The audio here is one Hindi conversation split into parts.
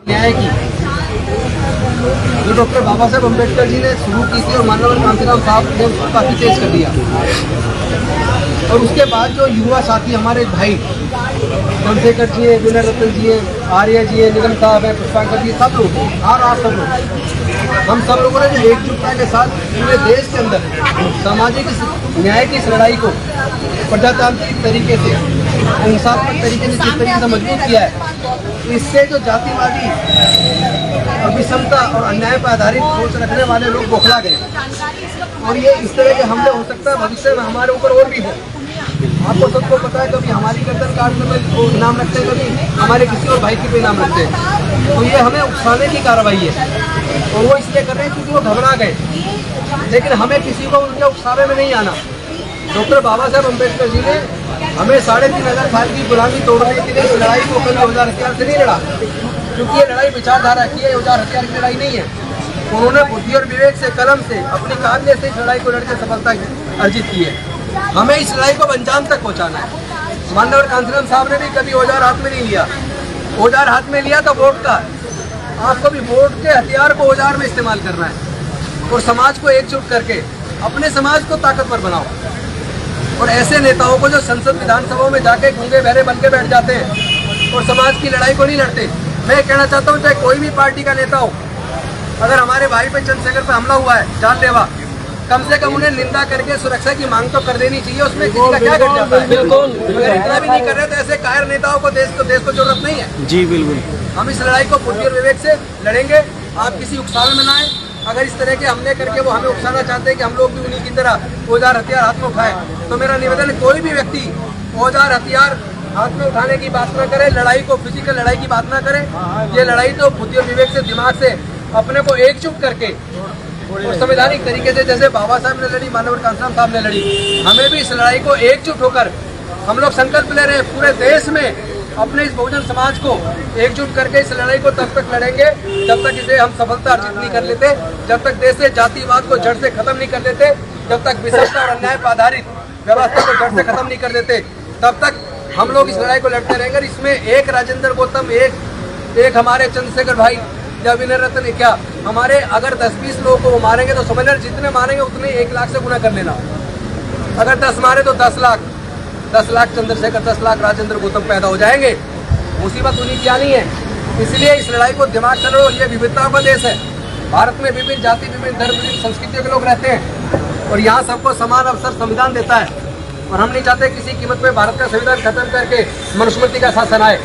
न्याय की जो डॉक्टर बाबा साहेब अम्बेडकर जी ने शुरू की थी और माननीय कांतिराम साहब ने उसको काफ़ी तेज कर दिया। और उसके बाद जो युवा साथी हमारे भाई चंद्रशेखर जी है, विनय रतन जी है, आर्य जी है, निगम साहब है, पुष्पांकर जी, सब लोग और आप सब लोग, हम सब लोगों ने जो एकजुटता के साथ पूरे देश के अंदर सामाजिक न्याय की इस लड़ाई को प्रजातांत्रिक तरीके से, हिंसात्मक तरीके से जिस तरीके से मजबूत किया है, इससे जो जातिवादी और विषमता और अन्याय पर आधारित सोच रखने वाले लोग बौखला गए। और ये इस तरह के हमले हो सकता है भविष्य में हमारे ऊपर और भी हो। आपको सबको पता है, कभी हमारी गर्दन काटने में वो इनाम रखते हैं, कभी हमारे किसी और भाई के पे इनाम रखते हैं। तो ये हमें उकसाने की कार्रवाई है और वो इसलिए कर रहे हैं क्योंकि वो घबरा गए। लेकिन हमें किसी को उनके उकसावे में नहीं आना। डॉक्टर बाबा साहेब अम्बेडकर जी ने हमें 3500 साल की गुलामी तोड़ने के लिए इस लड़ाई को कभी औजार हथियार से नहीं लड़ा, क्योंकि ये लड़ाई विचारधारा की है, औजार हथियार की लड़ाई नहीं है। उन्होंने बुद्धि और विवेक से, कलम से, अपनी काबिलियत से इस लड़ाई को लड़के सफलता अर्जित की है। हमें इस लड़ाई को अंजाम तक पहुंचाना है। माननीय कांतिराम साहब ने भी कभी औजार हाथ में नहीं लिया। औजार हाथ में लिया तो वोट का। आपको भी वोट के हथियार को औजार में इस्तेमाल करना है और समाज को एकजुट करके अपने समाज को ताकतवर बनाओ। और ऐसे नेताओं को जो संसद विधानसभाओं में जाके गूंगे बहरे बन के बैठ जाते हैं और समाज की लड़ाई को नहीं लड़ते, मैं कहना चाहता हूँ, चाहे कोई भी पार्टी का नेता हो, अगर हमारे भाई पे चंद्रशेखर पे हमला हुआ है जानलेवा, कम से कम उन्हें निंदा करके सुरक्षा की मांग तो कर देनी चाहिए। उसमें किसी का क्या घट जाता है? बिल्कुल, अगर इतना भी नहीं कर रहे तो ऐसे कायर नेताओं को देश को जरूरत नहीं है। जी बिल्कुल, हम इस लड़ाई को बुद्धि और विवेक से लड़ेंगे। आप किसी उकसावे में ना आए। अगर इस तरह के हमले करके वो हमें उकसाना चाहते हैं कि हम लोग भी उन्हीं की तरह औजार हथियार हाथ में उठाए, तो मेरा निवेदन है, कोई भी व्यक्ति औजार हथियार हाथ में उठाने की बात ना करे, लड़ाई को फिजिकल लड़ाई की बात ना करे। ये लड़ाई तो बुद्धि और विवेक से, दिमाग से अपने को एकजुट करके और संवैधानिक तरीके से, जैसे बाबा साहब ने लड़ी, माननीय कांतिराम साहब ने लड़ी, हमें भी इस लड़ाई को एकजुट होकर हम लोग संकल्प ले रहे हैं पूरे देश में अपने इस बहुजन समाज को एकजुट करके इस लड़ाई को तब तक लड़ेंगे जब तक इसे हम सफलता अर्जित नहीं कर लेते, जब तक देश से जातिवाद को जड़ से खत्म नहीं कर लेते, जब तक विषमता और अन्याय पर आधारित व्यवस्था को जड़ से खत्म नहीं कर देते, तब तक हम लोग इस लड़ाई को लड़ते रहेंगे। इसमें एक राजेंद्र गौतम, एक हमारे चंद्रशेखर भाई या विनय रतन ने क्या, हमारे अगर 10-20 लोगों को वो मारेंगे तो समझ लें जितने मारेंगे उतने 1 लाख से गुना कर लेना। अगर 10 मारे तो 10 लाख, 10 लाख चंद्रशेखर, 10 लाख राजेंद्र गौतम पैदा हो जाएंगे। मुसीबत उन्हीं की आनी है। इसलिए इस लड़ाई को दिमाग से लड़ो। ये विविधताओं का देश है। भारत में विभिन्न जाति, विभिन्न धर्म, विभिन्न संस्कृतियों के लोग रहते हैं और यहाँ सबको समान अवसर संविधान देता है। और हम नहीं चाहते किसी कीमत पे भारत का संविधान खत्म करके मनुस्मृति का शासन आए।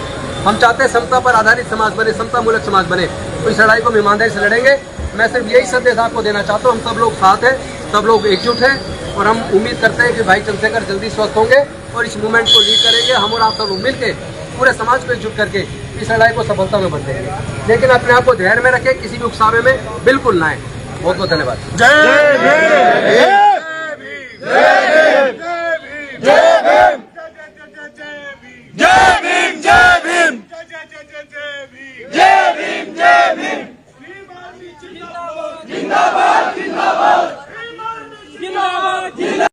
हम चाहते हैं समता पर आधारित समाज बने, समता मूलक समाज बने। तो इस लड़ाई को ईमानदारी से लड़ेंगे। मैं सिर्फ यही संदेश आपको देना चाहता हूँ, हम सब लोग साथ हैं, सब लोग एकजुट हैं और हम उम्मीद करते हैं कि भाई चंद्रशेखर जल्दी स्वस्थ होंगे और इस मूवमेंट को लीड करेंगे। हम और आप सब लोग मिल के पूरे समाज को एकजुट करके इस लड़ाई को सफलता में बदलेंगे। लेकिन अपने आप को धैर्य में रखें, किसी भी उकसावे में बिल्कुल ना आए। बहुत बहुत धन्यवाद। जय